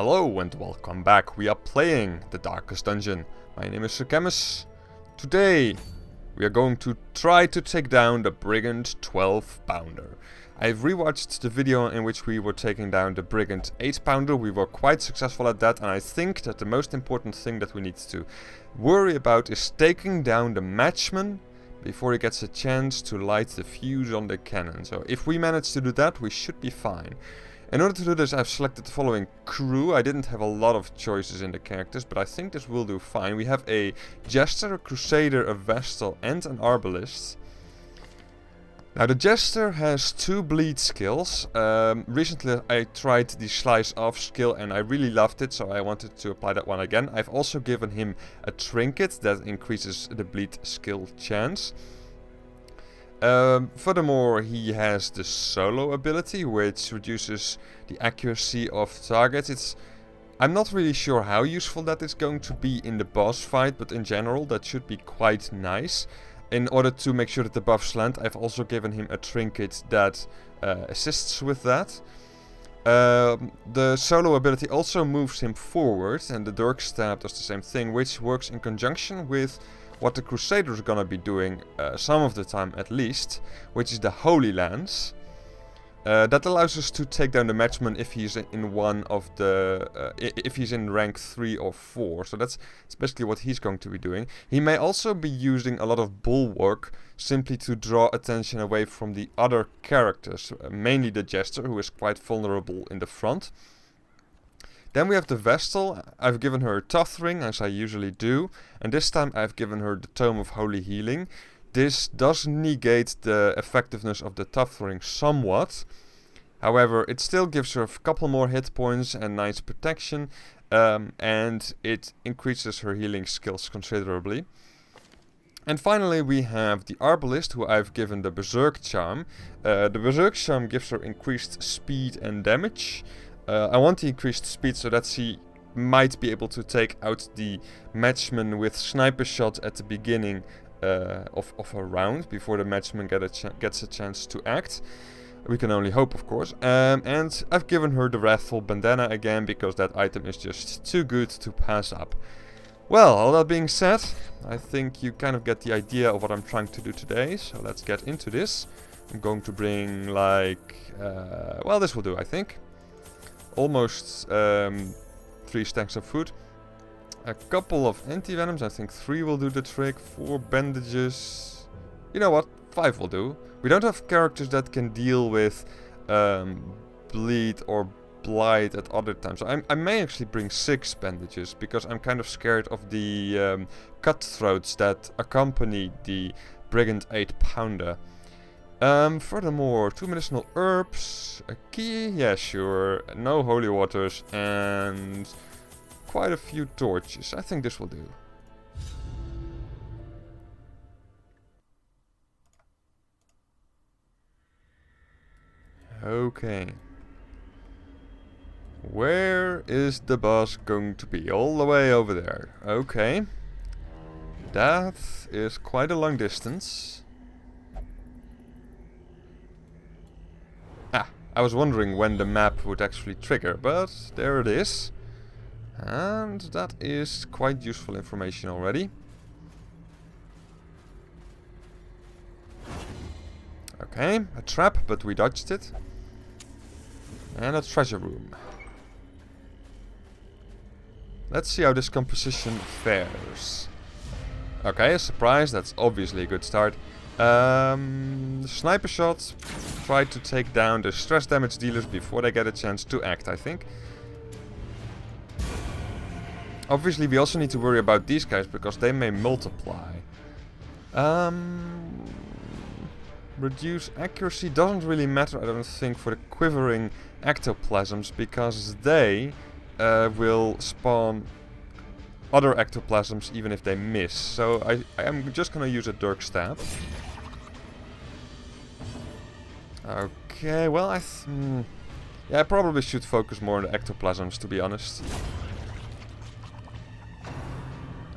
Hello and welcome back. We are playing The Darkest Dungeon. My name is Sir Camus. Today we are going to try to take down the Brigand 12-pounder. I've rewatched the video in which we were taking down the Brigand 8-pounder. We were quite successful at that, and I think that the most important thing that we need to worry about is taking down the matchman before he gets a chance to light the fuse on the cannon. So if we manage to do that, we should be fine. In order to do this, I've selected the following crew. I didn't have a lot of choices in the characters, but I think this will do fine. We have a Jester, a Crusader, a Vestal, and an Arbalist. Now, the Jester has 2 bleed skills. Recently, I tried the Slice Off skill, and I really loved it, so I wanted to apply that one again. I've also given him a Trinket that increases the bleed skill chance. Furthermore, he has the solo ability, which reduces the accuracy of targets. I'm not really sure how useful that is going to be in the boss fight, but in general that should be quite nice. In order to make sure that the buffs land, I've also given him a trinket that assists with that. The solo ability also moves him forward, and the Dirk Stab does the same thing, which works in conjunction with what the Crusader is gonna be doing, some of the time at least, which is the Holy Lance. That allows us to take down the matchman if he's in one of the, if he's in rank 3 or 4. So that's basically what he's going to be doing. He may also be using a lot of bulwark simply to draw attention away from the other characters, mainly the Jester, who is quite vulnerable in the front. Then we have the Vestal. I've given her a Tough Ring, as I usually do, and this time I've given her the Tome of Holy Healing. This does negate the effectiveness of the Tough Ring somewhat. However, it still gives her a couple more hit points and nice protection, and it increases her healing skills considerably. And finally we have the Arbalist, who I've given the Berserk Charm. The Berserk Charm gives her increased speed and damage. I want the increased speed so that she might be able to take out the matchman with sniper shots at the beginning of a round, before the matchman gets a chance to act. We can only hope, of course. And I've given her the Wrathful Bandana again, because that item is just too good to pass up. Well, all that being said, I think you kind of get the idea of what I'm trying to do today, so let's get into this. I'm going to bring like, well, this will do, I think. Almost 3 stacks of food. A couple of anti-venoms, I think 3 will do the trick. 4 bandages. You know what, 5 will do. We don't have characters that can deal with bleed or blight at other times. So I may actually bring 6 bandages, because I'm kind of scared of the cutthroats that accompany the Brigand 8-pounder. Furthermore, 2 medicinal herbs, a key, yeah sure, no holy waters, and quite a few torches. I think this will do. Okay. Where is the boss going to be? All the way over there. Okay. That is quite a long distance. I was wondering when the map would actually trigger, but there it is. And that is quite useful information already. Okay, a trap, but we dodged it. And a treasure room. Let's see how this composition fares. Okay, a surprise, that's obviously a good start. Sniper shots. Try to take down the stress damage dealers before they get a chance to act, I think. Obviously we also need to worry about these guys, because they may multiply. Reduce accuracy doesn't really matter, I don't think, for the quivering ectoplasms, because they will spawn other ectoplasms even if they miss. So I am just gonna use a Dirk Stab. Okay, well yeah, I probably should focus more on the ectoplasms, to be honest.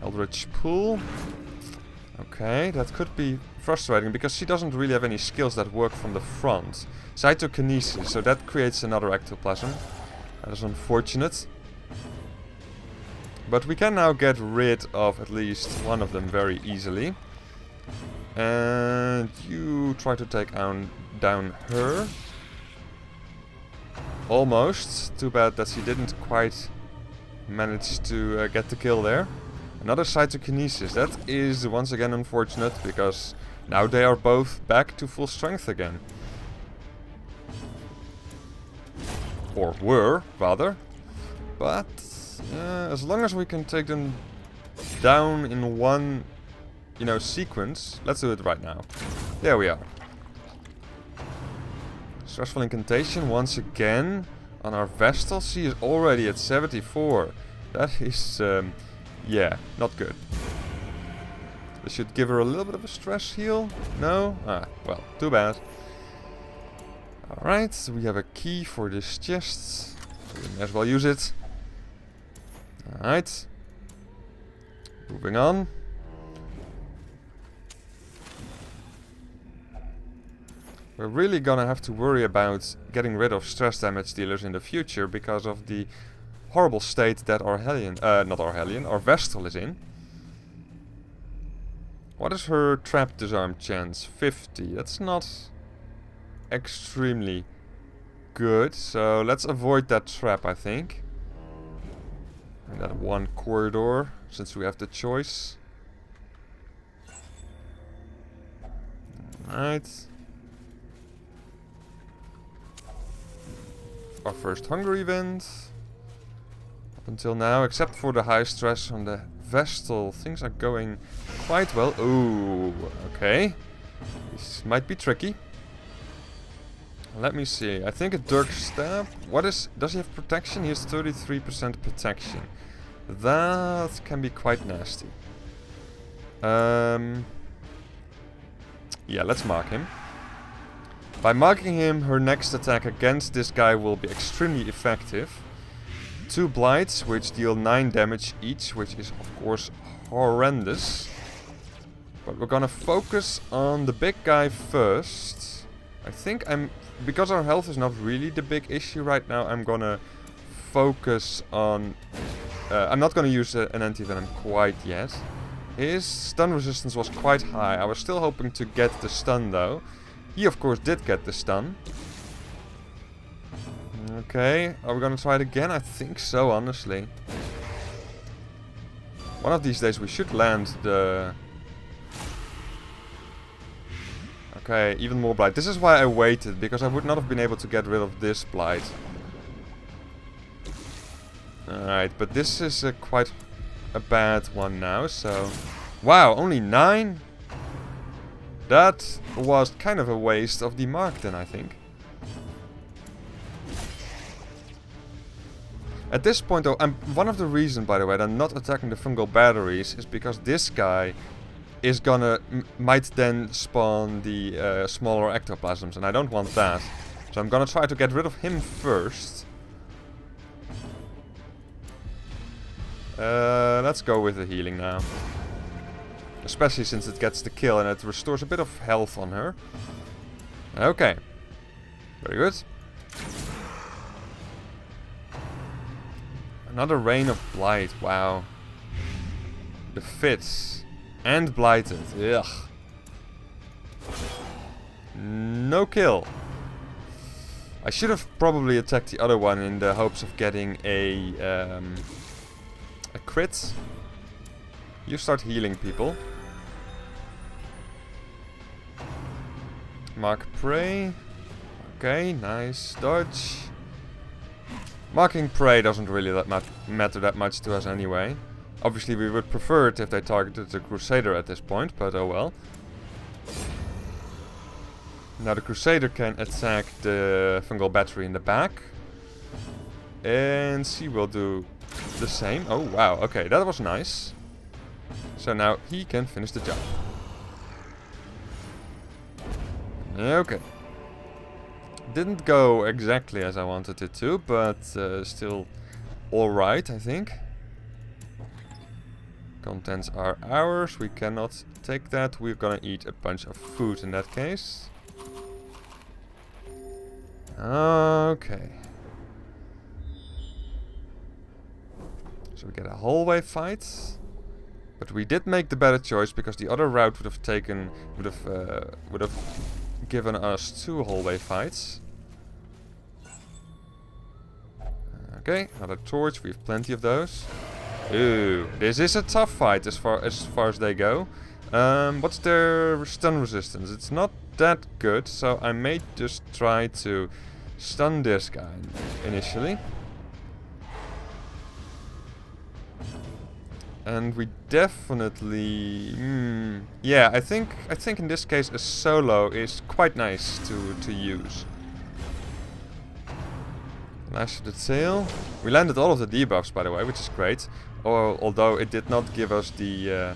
Eldritch Pool. Okay, that could be frustrating, because she doesn't really have any skills that work from the front. Cytokinesis, so that creates another ectoplasm. That is unfortunate. But we can now get rid of at least one of them very easily. And you try to take down her. Almost. Too bad that she didn't quite manage to get the kill there. Another cytokinesis. That is once again unfortunate, because now they are both back to full strength again. Or were, rather. But as long as we can take them down in one, sequence. Let's do it right now. There we are. Stressful incantation once again on our Vestal. She is already at 74. That is, yeah, not good. This should give her a little bit of a stress heal. No? Ah, well, too bad. Alright, so we have a key for this chest. So we may as well use it. Alright. Moving on. We're really gonna have to worry about getting rid of stress damage dealers in the future because of the horrible state that our Vestal is in. What is her trap disarm chance? 50. That's not extremely good, so let's avoid that trap, I think. And that one corridor, since we have the choice. Alright. Our first hunger event. Up until now, except for the high stress on the Vestal, things are going quite well. Ooh, okay. This might be tricky. Let me see. I think a Dirk Stab. Does he have protection? He has 33% protection. That can be quite nasty. Yeah, let's mark him. By marking him, her next attack against this guy will be extremely effective. 2 blights, which deal 9 damage each, which is of course horrendous. But we're gonna focus on the big guy first. I think because our health is not really the big issue right now, I'm gonna focus on... I'm not gonna use an anti-venom quite yet. His stun resistance was quite high. I was still hoping to get the stun though. He of course did get the stun. Okay, are we gonna try it again? I think so, honestly. One of these days we should land the... Okay, even more blight. This is why I waited, because I would not have been able to get rid of this blight. Alright, but this is quite a bad one now, so... Wow, only 9? That was kind of a waste of the mark then, I think. At this point though, one of the reasons, by the way, that I'm not attacking the fungal batteries is because this guy is might then spawn the smaller ectoplasms, and I don't want that. So I'm gonna try to get rid of him first. Let's go with the healing now. Especially since it gets the kill and it restores a bit of health on her. Okay. Very good. Another Rain of Blight. Wow. The Fits. And Blighted. Ugh. No kill. I should have probably attacked the other one in the hopes of getting a crit. You start healing people. Mark Prey. Okay, nice dodge. Marking Prey doesn't really matter that much to us anyway. Obviously we would prefer it if they targeted the Crusader at this point, but oh well. Now the Crusader can attack the fungal battery in the back. And she will do the same. Oh wow, okay, that was nice. So now he can finish the job. Okay. Didn't go exactly as I wanted it to, but still alright, I think. Contents are ours. We cannot take that. We're gonna eat a bunch of food in that case. Okay. So we get a hallway fight. But we did make the better choice because the other route would have given us 2 hallway fights. Okay, another torch. We have plenty of those. Ooh, this is a tough fight as far as they go. What's their stun resistance? It's not that good, so I may just try to stun this guy initially. And we definitely... yeah, I think in this case a solo is quite nice to use. Lash to the tail. We landed all of the debuffs, by the way, which is great. Although it did not give us the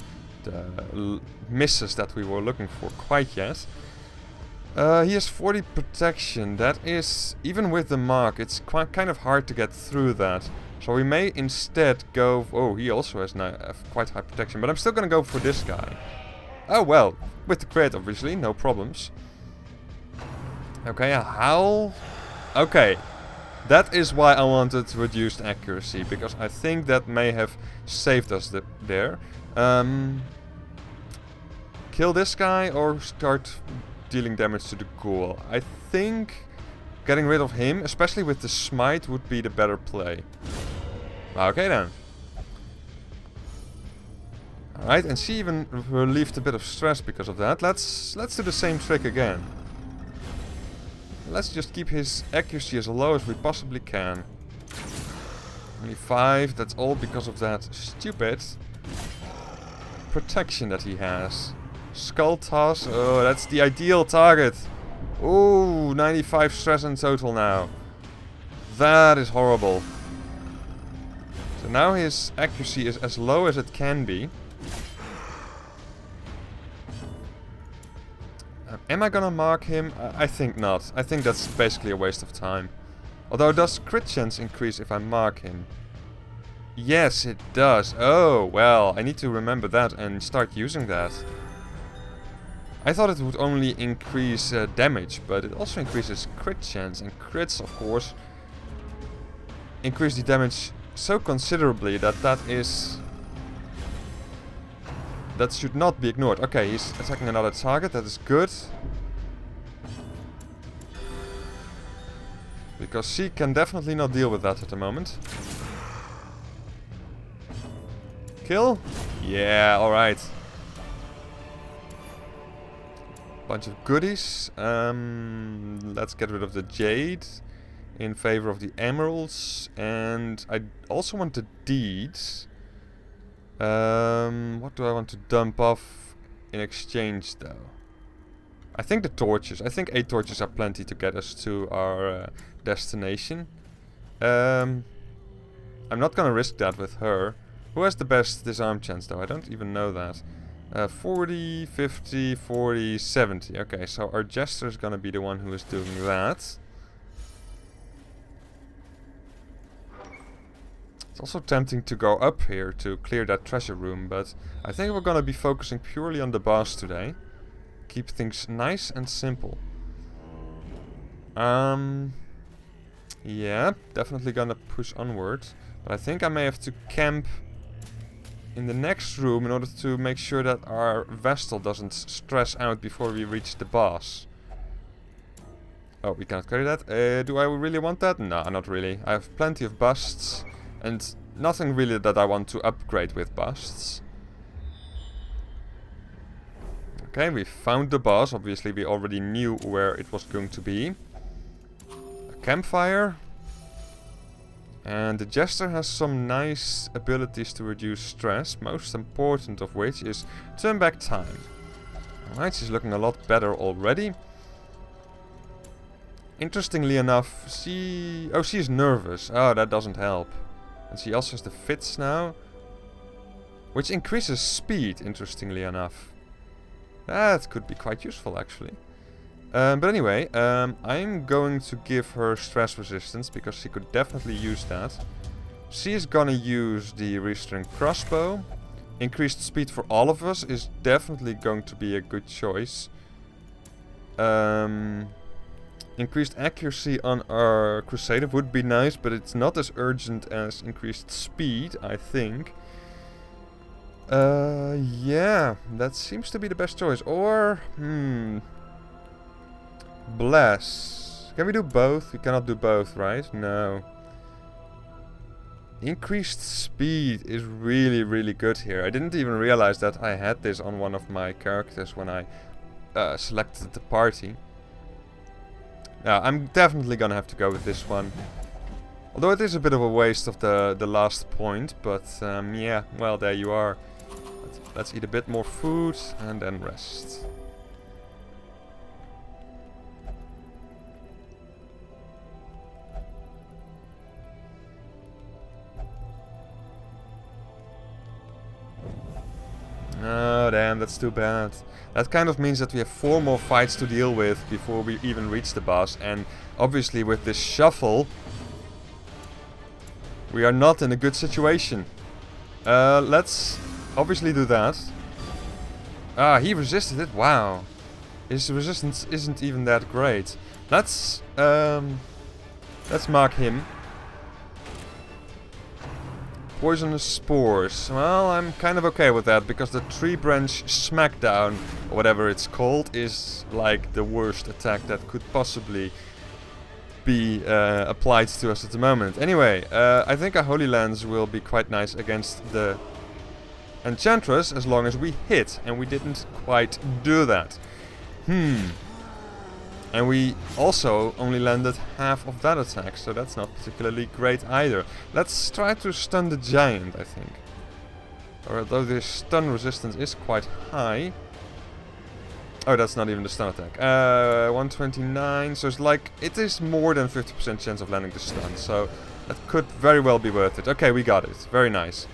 misses that we were looking for quite yet. He has 40 protection. That is, even with the mark, it's kind of hard to get through that. So we may instead go... Oh, he also has quite high protection. But I'm still going to go for this guy. Oh, well. With the crit, obviously. No problems. Okay, a howl. Okay. That is why I wanted reduced accuracy. Because I think that may have saved us there. Kill this guy or start dealing damage to the ghoul. I think getting rid of him, especially with the smite, would be the better play. Okay then. Alright, and she even relieved a bit of stress because of that. Let's do the same trick again. Let's just keep his accuracy as low as we possibly can. Only 5, that's all because of that stupid protection that he has. Skull toss, oh, that's the ideal target. Ooh, 95 stress in total now. That is horrible. So now his accuracy is as low as it can be. Am I gonna mark him? I think not. I think that's basically a waste of time. Although does crit chance increase if I mark him? Yes, it does. Oh, well, I need to remember that and start using that. I thought it would only increase damage, but it also increases crit chance. And crits, of course, increase the damage so considerably that that should not be ignored. Okay, he's attacking another target. That is good. Because she can definitely not deal with that at the moment. Kill? Yeah, alright. Bunch of goodies. Let's get rid of the jade in favor of the emeralds. And I also want the deeds. What do I want to dump off in exchange though? I think the torches. I think 8 torches are plenty to get us to our destination. I'm not gonna risk that with her. Who has the best disarm chance though? I don't even know that. 40, 50, 40, 70. Okay, so our jester is gonna be the one who is doing that. It's also tempting to go up here to clear that treasure room, but I think we're gonna be focusing purely on the boss today. Keep things nice and simple. Yeah, definitely gonna push onward. But I think I may have to camp in the next room in order to make sure that our Vestal doesn't stress out before we reach the boss. Oh, we cannot carry that. Do I really want that? No, not really. I have plenty of busts and nothing really that I want to upgrade with busts. Okay, we found the boss. Obviously, we already knew where it was going to be. A campfire. And the Jester has some nice abilities to reduce stress, most important of which is turn back time. Alright, she's looking a lot better already. Interestingly enough, she's nervous. Oh, that doesn't help. And she also has the fits now, which increases speed, interestingly enough. That could be quite useful, actually. But anyway, I'm going to give her stress resistance, because she could definitely use that. She is gonna use the restrained crossbow. Increased speed for all of us is definitely going to be a good choice. Increased accuracy on our Crusader would be nice, but it's not as urgent as increased speed, I think. Yeah, that seems to be the best choice. Or, Bless. Can we do both? We cannot do both, right? No. Increased speed is really, really good here. I didn't even realize that I had this on one of my characters when I selected the party. I'm definitely gonna have to go with this one. Although it is a bit of a waste of the last point, but yeah, well, there you are. Let's eat a bit more food and then rest. Oh, damn, that's too bad. That kind of means that we have 4 more fights to deal with before we even reach the boss. And obviously with this shuffle, we are not in a good situation. Let's obviously do that. Ah, he resisted it. Wow. His resistance isn't even that great. Let's mark him. Poisonous spores. Well, I'm kind of okay with that, because the tree branch smackdown, or whatever it's called, is like the worst attack that could possibly be applied to us at the moment. Anyway, I think our Holy Lance will be quite nice against the Enchantress, as long as we hit, and we didn't quite do that. And we also only landed half of that attack, so that's not particularly great either. Let's try to stun the giant, I think. Although the stun resistance is quite high. Oh, that's not even the stun attack. 129, so it's like, it is more than 50% chance of landing the stun, so that could very well be worth it. Okay, we got it. Very nice.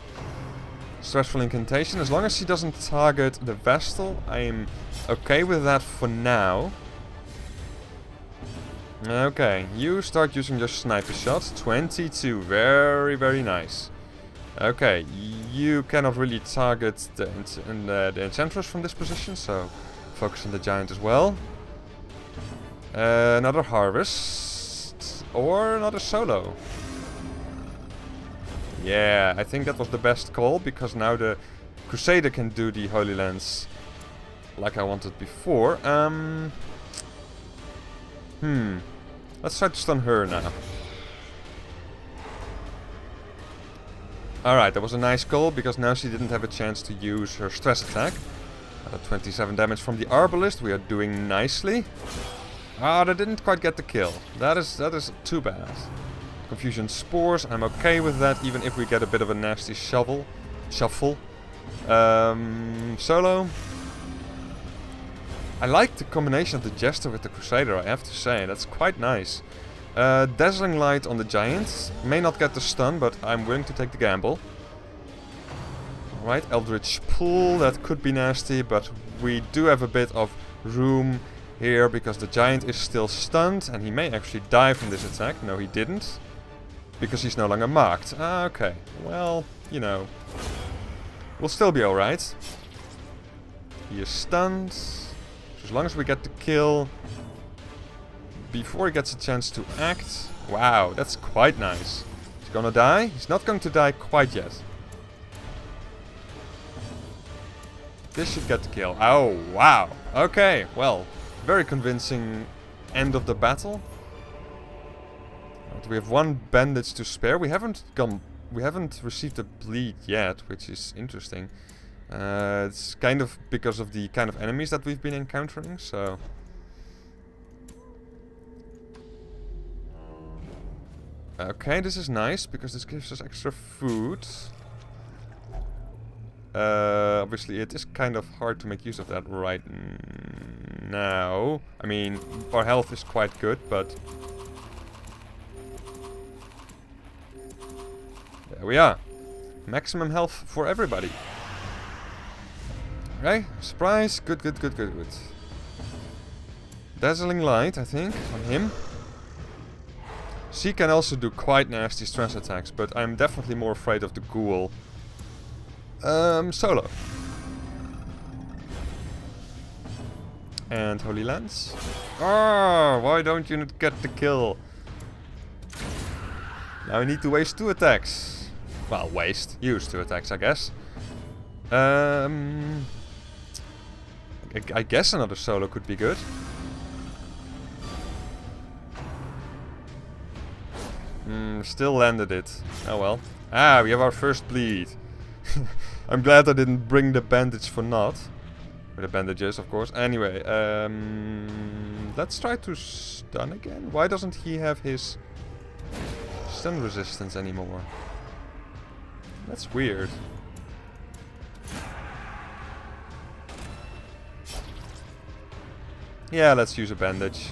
Stressful incantation. As long as she doesn't target the Vestal, I'm okay with that for now. Okay, you start using your sniper shots. 22, very, very nice. Okay, you cannot really target the Enchantress from this position, so focus on the giant as well. Another harvest, or another solo. Yeah, I think that was the best call, because now the Crusader can do the Holy Lance like I wanted before. Let's try to stun her now. Alright, that was a nice call, because now she didn't have a chance to use her stress attack. 27 damage from the Arbalist, we are doing nicely. Ah, that didn't quite get the kill. That is too bad. Confusion Spores, I'm okay with that, even if we get a bit of a nasty shuffle. Solo. I like the combination of the Jester with the Crusader, I have to say. That's quite nice. Dazzling Light on the Giant. May not get the stun, but I'm willing to take the gamble. Alright, Eldritch Pull. That could be nasty, but we do have a bit of room here, because the Giant is still stunned, and he may actually die from this attack. No, he didn't, because he's no longer marked. Ah, okay. Well, you know. We'll still be alright. He is stunned. As long as we get the kill before he gets a chance to act. Wow, that's quite nice. He's gonna die? He's not going to die quite yet. This should get the kill. Oh, wow. Okay, well, very convincing end of the battle. Right, we have 1 bandage to spare. We haven't received a bleed yet, which is interesting. It's kind of because of the kind of enemies that we've been encountering, so... Okay, this is nice, because this gives us extra food. Obviously it is kind of hard to make use of that right now. I mean, our health is quite good, but... There we are. Maximum health for everybody. Okay, surprise. Good. Dazzling Light, I think, on him. She can also do quite nasty stress attacks, but I'm definitely more afraid of the ghoul. Solo. And Holy Lance. Oh, why don't you get the kill? Now I need to waste 2 attacks. Well, use 2 attacks, I guess. I guess another solo could be good. Still landed it. Oh well. Ah, we have our first bleed. I'm glad I didn't bring the bandage for naught. Or the bandages, of course. Anyway, let's try to stun again. Why doesn't he have his stun resistance anymore? That's weird. Yeah, let's use a bandage.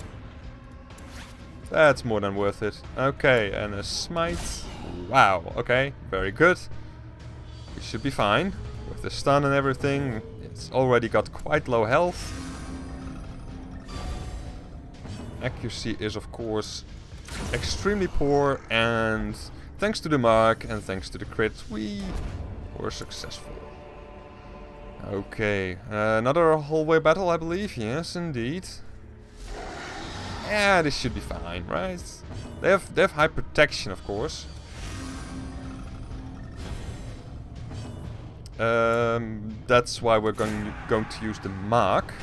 That's more than worth it. Okay, and a smite. Wow, okay, very good. We should be fine. With the stun and everything, it's already got quite low health. Accuracy is, of course, extremely poor, and thanks to the mark and thanks to the crit, we were successful. Okay, another hallway battle, I believe. Yes, indeed. Yeah, this should be fine, right? They have high protection, of course. That's why we're going to use the mark,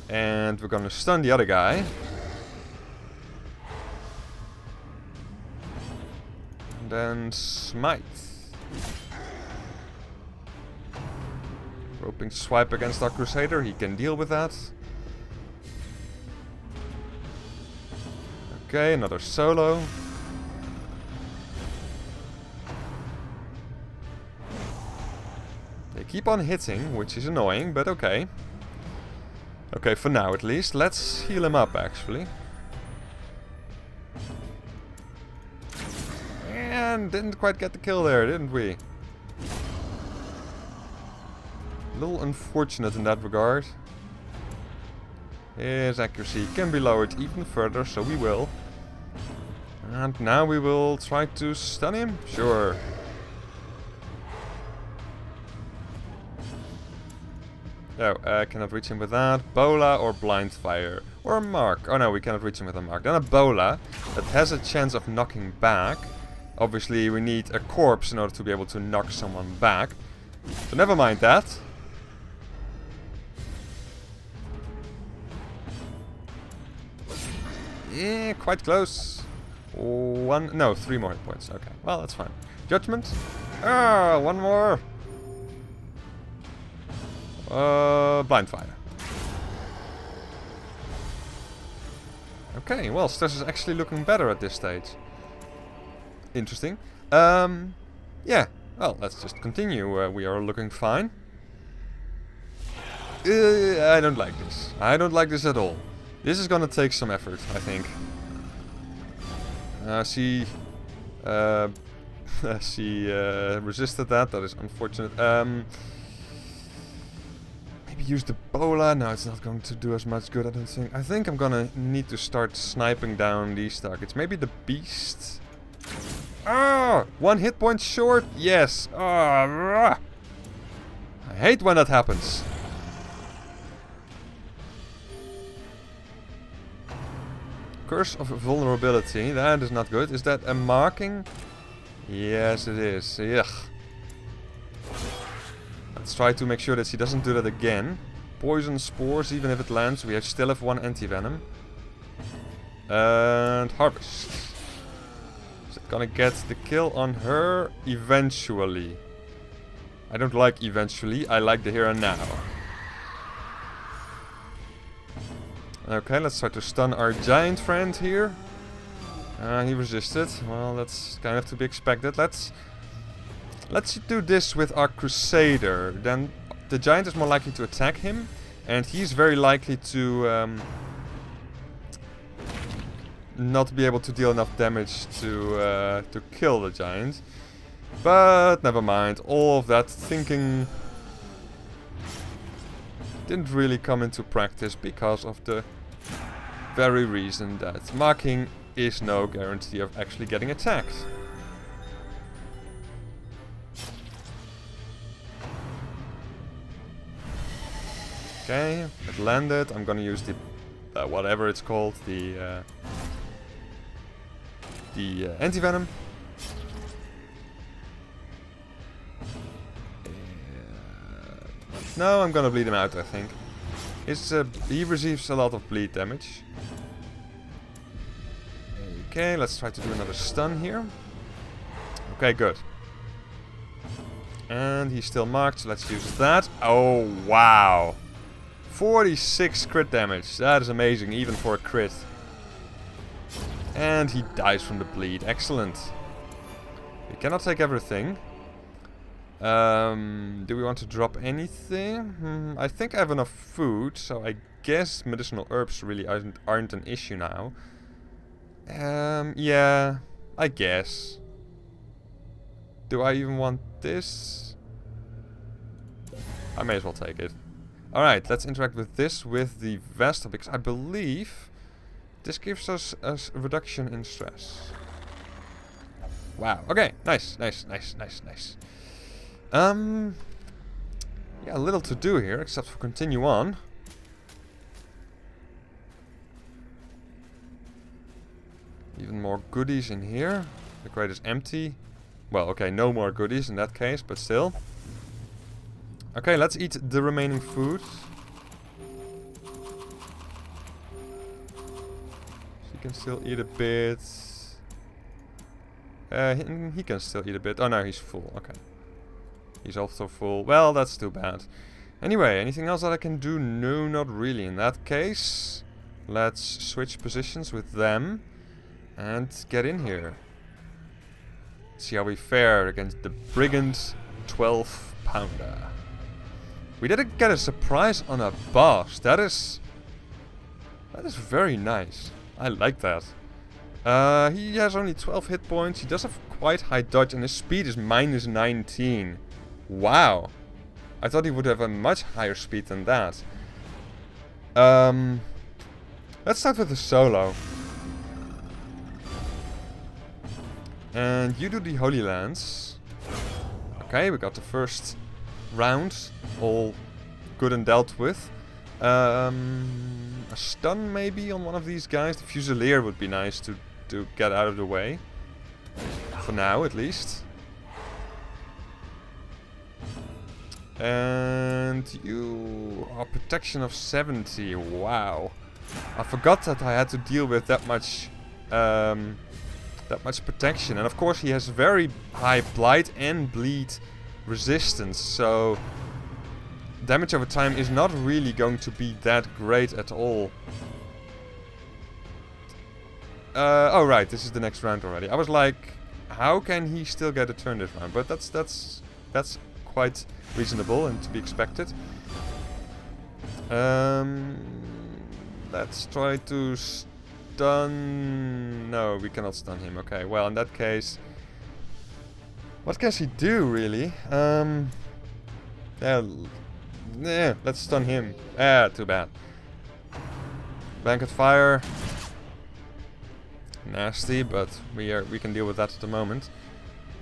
and we're going to stun the other guy. And then smite. Roping swipe against our Crusader, he can deal with that. Okay, another solo. They keep on hitting, which is annoying, but okay. Okay, for now at least. Let's heal him up, actually. And didn't quite get the kill there, didn't we? A little unfortunate in that regard. His accuracy can be lowered even further, so we will. And now we will try to stun him? Sure. No, cannot reach him with that. Bola or blind fire. Or a mark. Oh no, we cannot reach him with a mark. Then a bola that has a chance of knocking back. Obviously we need a corpse in order to be able to knock someone back. So never mind that. Yeah, quite close. 3 more hit points. Okay, well, that's fine. Judgment. Ah, 1 more. Blind fire. Okay, well, Stress is actually looking better at this stage. Interesting. Yeah, well, let's just continue. We are looking fine. I don't like this. I don't like this at all. This is gonna take some effort, I think. She resisted that. That is unfortunate. Maybe use the bola. No, it's not going to do as much good, I don't think. I think I'm gonna need to start sniping down these targets. Maybe the beast. Ah! 1 hit point short. Yes. Ah! I hate when that happens. Curse of vulnerability. That is not good. Is that a marking? Yes, it is. Yuck. Let's try to make sure that she doesn't do that again. Poison spores, even if it lands, we still have 1 anti-venom. And harvest. Is it gonna get the kill on her? Eventually. I don't like eventually, I like the here and now. Okay, let's try to stun our giant friend here. He resisted. Well, that's kind of to be expected. Let's do this with our Crusader. Then the giant is more likely to attack him, and he's very likely to not be able to deal enough damage to kill the giant. But never mind. All of that thinking didn't really come into practice because of the very reason that marking is no guarantee of actually getting attacked. Okay, it landed. I'm gonna use the whatever it's called, the anti-venom. No, I'm gonna bleed him out, I think. He receives a lot of bleed damage. Okay, let's try to do another stun here. Okay, good. And he's still marked, so let's use that. Oh, wow. 46 crit damage. That is amazing, even for a crit. And he dies from the bleed. Excellent. We cannot take everything. Do we want to drop anything? I think I have enough food, so I guess medicinal herbs really aren't an issue now. Yeah, I guess. Do I even want this? I may as well take it. Alright, let's interact with this with the Vestal, because I believe this gives us a reduction in stress. Wow, okay, nice. Yeah, a little to do here, except for continue on. Even more goodies in here. The crate is empty. Well, okay, no more goodies in that case, but still. Okay, let's eat the remaining food. She can still eat a bit. He can still eat a bit. Oh no, he's full. Okay. He's also full. Well, that's too bad. Anyway, anything else that I can do? No, not really. In that case, let's switch positions with them and get in here. See how we fare against the Brigand 12-pounder. We did get a surprise on a boss. That is very nice. I like that. He has only 12 hit points. He does have quite high dodge, and his speed is minus 19. Wow. I thought he would have a much higher speed than that. Let's start with the solo. And you do the Holy Lance. Okay, we got the first round all good and dealt with. A stun maybe on one of these guys. The Fusilier would be nice to get out of the way. For now, at least. And you are protection of 70. Wow. I forgot that I had to deal with that much protection. And of course he has very high blight and bleed resistance. So damage over time is not really going to be that great at all. Oh right, this is the next round already. I was like, how can he still get a turn this round? But that's quite reasonable and to be expected. Let's try to stun... No, we cannot stun him. Okay, well in that case... What can he do really? Yeah, let's stun him. Too bad. Blanket fire. Nasty, but we can deal with that at the moment.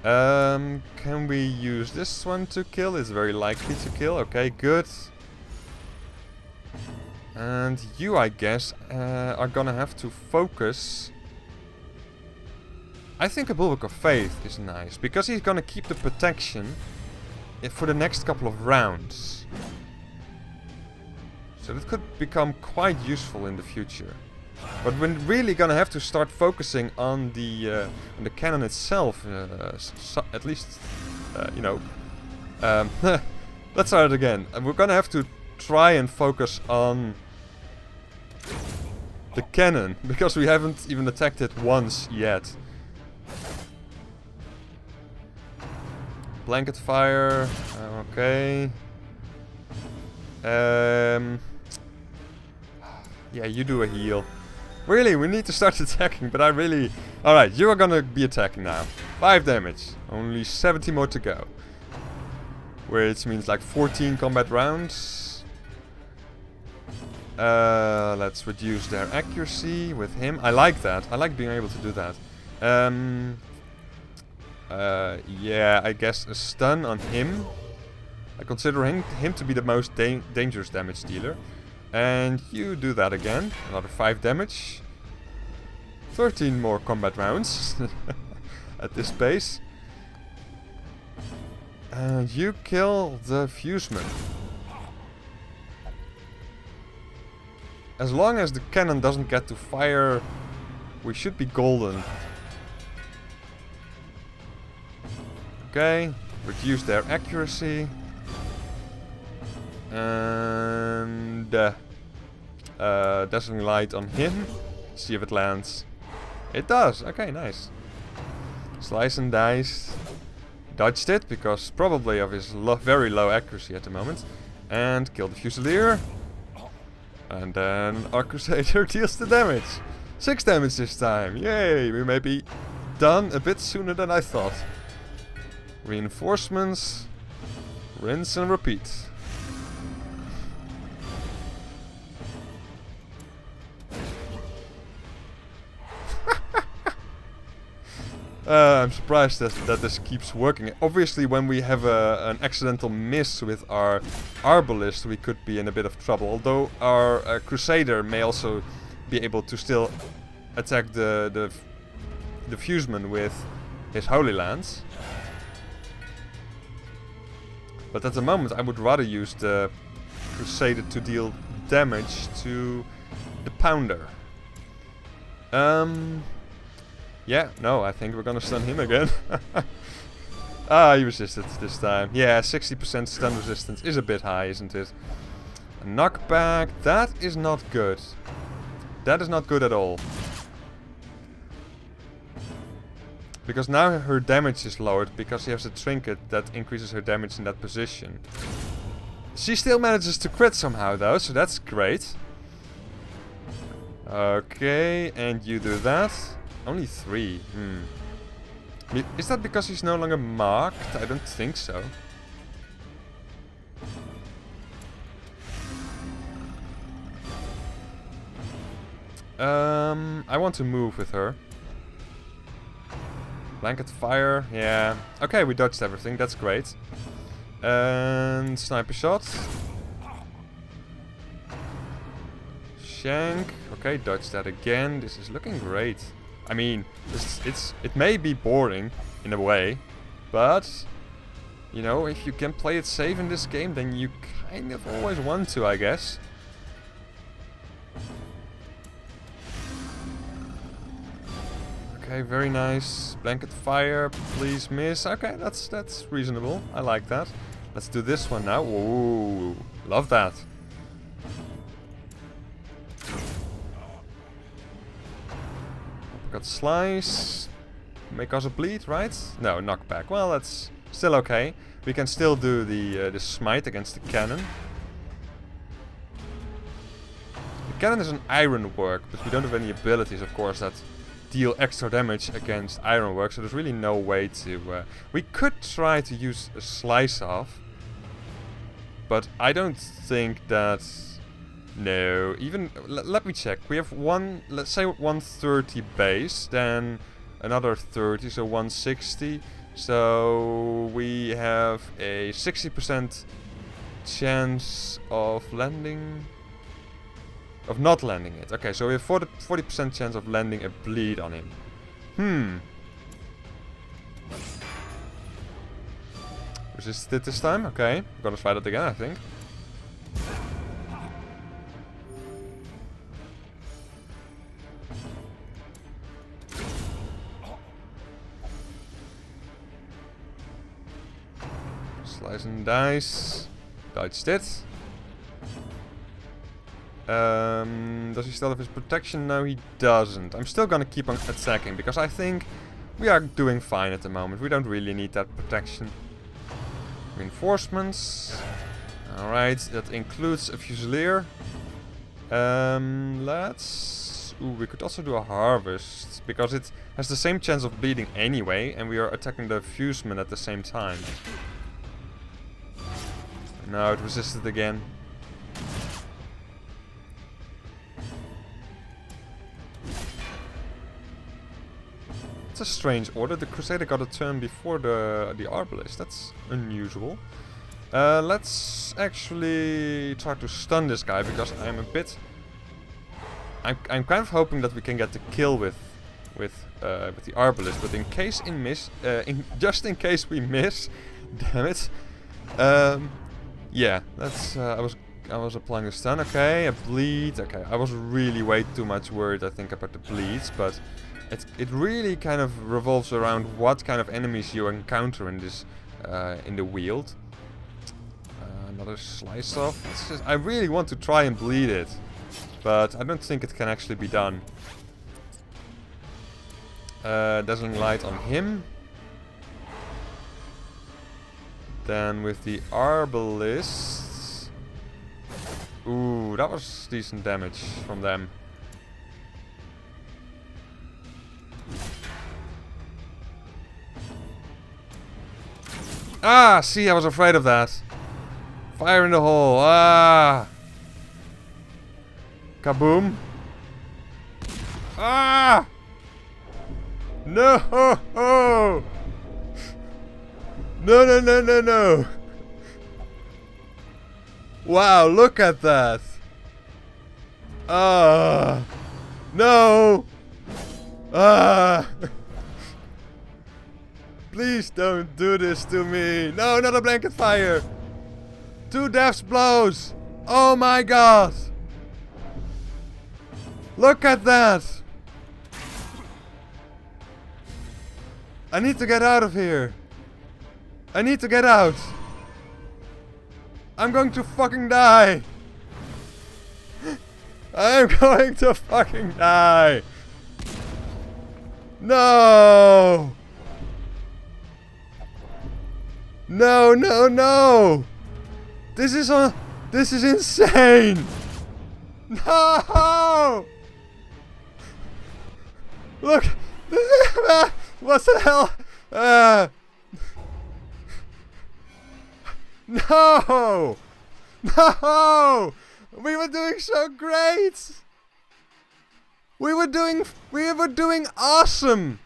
Can we use this one to kill? It's very likely to kill. Okay, good. And you, I guess, are gonna have to focus. I think a Bulwark of Faith is nice, because he's gonna keep the protection for the next couple of rounds. So that could become quite useful in the future. But we're really gonna have to start focusing on the cannon itself, at least, you know. Let's start it again. We're gonna have to try and focus on the cannon, because we haven't even attacked it once yet. Blanket fire, okay. Yeah, you do a heal. Really, we need to start attacking, but I really... Alright, you are gonna be attacking now. 5 damage. Only 70 more to go. Which means like 14 combat rounds. Let's reduce their accuracy with him. I like that. I like being able to do that. Yeah, I guess a stun on him. I consider him to be the most dangerous damage dealer. And you do that again. Another 5 damage. 13 more combat rounds at this pace. And you kill the fuseman. As long as the cannon doesn't get to fire, we should be golden. Okay, reduce their accuracy. And dazzling light on him. See if it lands. It does. Okay, nice. Slice and dice. Dodged it because probably of his very low accuracy at the moment. And kill the Fusilier. And then our Crusader deals the damage. 6 damage this time. Yay! We may be done a bit sooner than I thought. Reinforcements. Rinse and repeat. I'm surprised that this keeps working. Obviously, when we have an accidental miss with our Arbalist, we could be in a bit of trouble. Although our Crusader may also be able to still attack the Fuseman with his Holy Lance. But at the moment, I would rather use the Crusader to deal damage to the Pounder. Yeah, no, I think we're gonna stun him again. Ah, he resisted this time. Yeah, 60% stun resistance is a bit high, isn't it? A knockback, that is not good. That is not good at all. Because now her damage is lowered because she has a trinket that increases her damage in that position. She still manages to crit somehow though, so that's great. Okay, and you do that. Only 3. Is that because he's no longer marked? I don't think so. I want to move with her. Blanket fire, yeah. Okay, we dodged everything, that's great. And sniper shot. Shank. Okay, dodge that again. This is looking great. I mean, it may be boring in a way, but you know, if you can play it safe in this game, then you kind of always want to, I guess. Okay, very nice. Blanket fire, please miss. Okay, that's reasonable. I like that. Let's do this one now. Ooh, love that. Got slice. Make us a bleed, right? No, knockback. Well, that's still okay. We can still do the smite against the cannon. The cannon is an ironwork, but we don't have any abilities, of course, that deal extra damage against ironwork. So there's really no way to. We could try to use a slice off, but I don't think that. No, even let me check. We have one, let's say 130 base, then another 30, so 160. So we have a 60% chance of landing, of not landing it. Okay, so we have 40% chance of landing a bleed on him. Resisted this time. Okay, we're gonna try that again, I think. Slice and dice. Dodged it. Does he still have his protection? No, he doesn't. I'm still gonna keep on attacking because I think we are doing fine at the moment. We don't really need that protection. Reinforcements. Alright, that includes a Fusilier. Let's... Ooh, we could also do a harvest because it has the same chance of bleeding anyway, and we are attacking the Fuseman at the same time. No, it resisted again. It's a strange order. The Crusader got a turn before the Arbalist. That's unusual. Let's actually try to stun this guy, because I'm a bit... I'm kind of hoping that we can get the kill with the Arbalist, but in case just in case we miss, damn it. Yeah, that's I was applying a stun. Okay, a bleed. Okay, I was really way too much worried, I think, about the bleeds, but it really kind of revolves around what kind of enemies you encounter in this in the Weald. Another slice off. I really want to try and bleed it, but I don't think it can actually be done. Dazzling light on him. Then with the Arbalists. Ooh, that was decent damage from them. Ah, see, I was afraid of that. Fire in the hole. Ah. Kaboom. Ah. No. No, no, no, no, no. Wow, look at that. Ah. No. Ah. Please don't do this to me. No, not a blanket fire. 2 death blows. Oh my god. Look at that. I need to get out of here. I need to get out. I'm going to fucking die. I'm going to fucking die. No. No, no, no. This is insane. No. Look. What the hell? No! No! We were doing so great! We were doing awesome!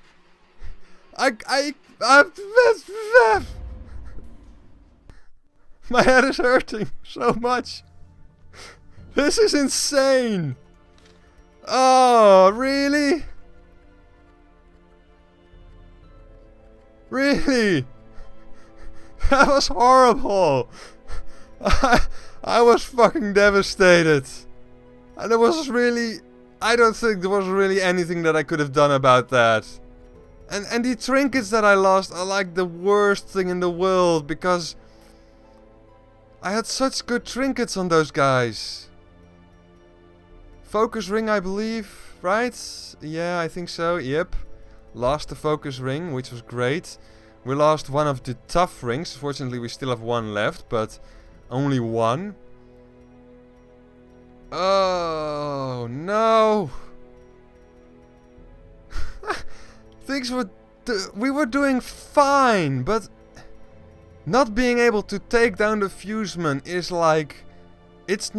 My head is hurting so much. This is insane! Oh, really? Really? That was horrible. I was fucking devastated. And there was really... I don't think there was really anything that I could have done about that. And the trinkets that I lost are like the worst thing in the world, because I had such good trinkets on those guys. Focus ring, I believe, right? Yeah, I think so, yep. Lost the focus ring, which was great. We lost one of the tough rings. Fortunately, we still have one left, but only one. Oh, no. We were doing fine, but not being able to take down the Fuseman is like... It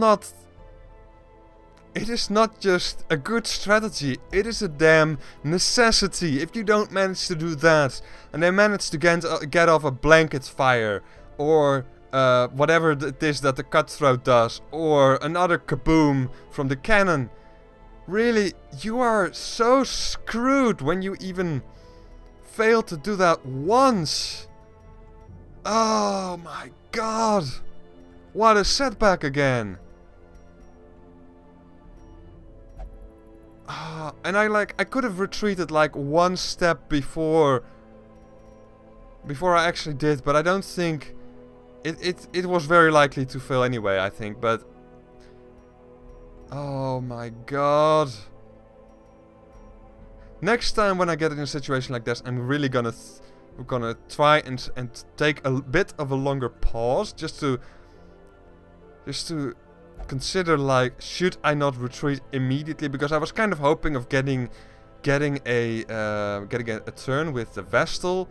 is not just a good strategy, it is a damn necessity. If you don't manage to do that, and they manage to get off a blanket fire, or whatever it is that the cutthroat does, or another kaboom from the cannon, really, you are so screwed when you even fail to do that once. Oh my god. What a setback again. And I could have retreated like one step before I actually did, but I don't think it was very likely to fail anyway, I think, but oh my god. Next time when I get in a situation like this, I'm really gonna try and take a bit of a longer pause just to consider, like, should I not retreat immediately, because I was kind of hoping of getting a turn with the Vestal,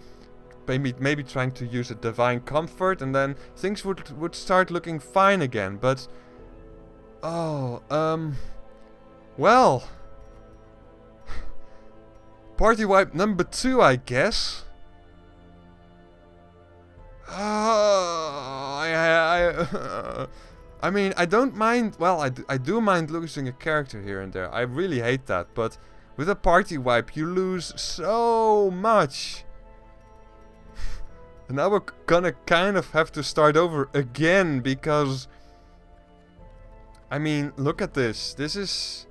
maybe trying to use a Divine Comfort, and then things would start looking fine again. But well, party wipe number 2, I guess. I mean, I don't mind. Well, I do mind losing a character here and there. I really hate that. But with a party wipe, you lose so much. And now we're gonna kind of have to start over again because, I mean, look at this. This is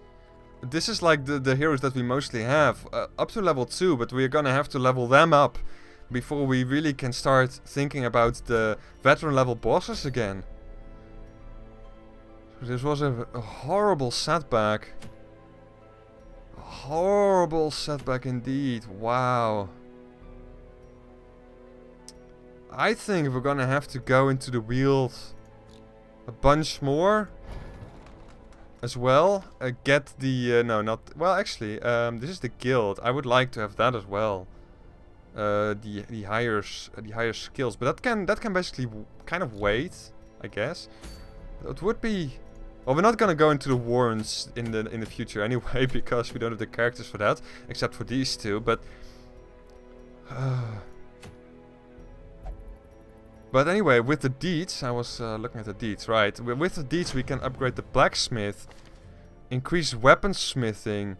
like the heroes that we mostly have up to level 2, but we're gonna have to level them up before we really can start thinking about the veteran level bosses again. So this was a horrible setback. A horrible setback indeed. Wow. I think we're gonna have to go into the Weald a bunch more as well. Get the no, not well. Actually, this is the guild. I would like to have that as well. The higher skills, but that can basically kind of wait, I guess. It would be. Well, we're not gonna go into the warrens in the future anyway because we don't have the characters for that, except for these two. But. But anyway, with the deeds, I was looking at the deeds, right? With the deeds we can upgrade the blacksmith, increase weaponsmithing.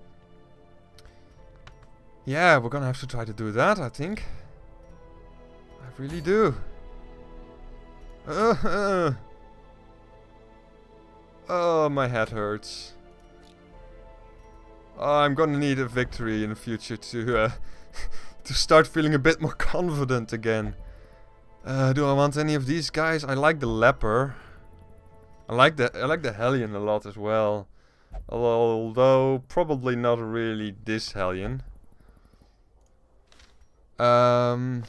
Yeah, we're gonna have to try to do that, I think. I really do. Oh, my head hurts. Oh, I'm gonna need a victory in the future to to start feeling a bit more confident again. Do I want any of these guys? I like the leper. I like the hellion a lot as well. Although probably not really this hellion. Him,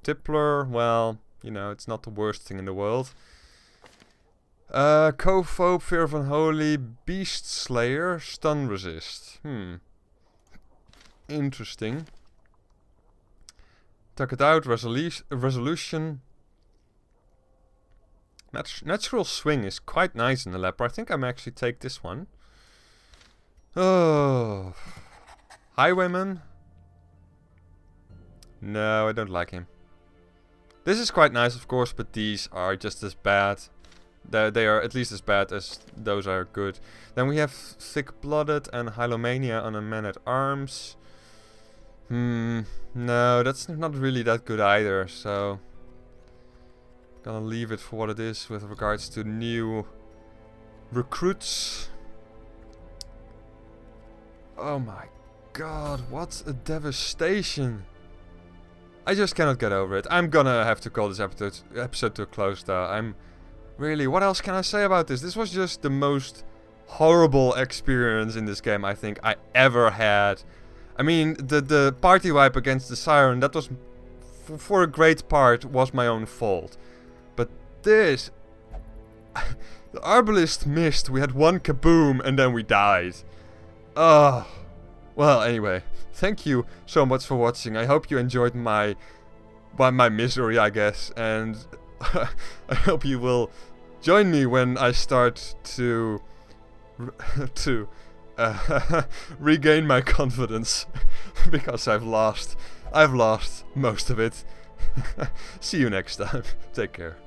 Tippler. Well, you know, it's not the worst thing in the world. Cophobe, Fear of Unholy, Beast Slayer, Stun Resist. Interesting. Tuck it out, resolution. Natural swing is quite nice in the leper. I think I may actually take this one. Oh, Highwayman. No, I don't like him. This is quite nice, of course, but these are just as bad. They are at least as bad as those are good. Then we have Thick-Blooded and Hylomania on a Man-at-Arms. No, that's not really that good either, so gonna leave it for what it is with regards to new recruits. Oh my god, what a devastation. I just cannot get over it. I'm gonna have to call this episode to a close though. I'm really, what else can I say about this? This was just the most horrible experience in this game I think I ever had. I mean, the party wipe against the Siren, that was, for a great part, was my own fault. But this... the Arbalist missed, we had one kaboom, and then we died. Well, anyway, thank you so much for watching. I hope you enjoyed my misery, I guess. And I hope you will join me when I start to regain my confidence because I've lost most of it. See you next time. Take care.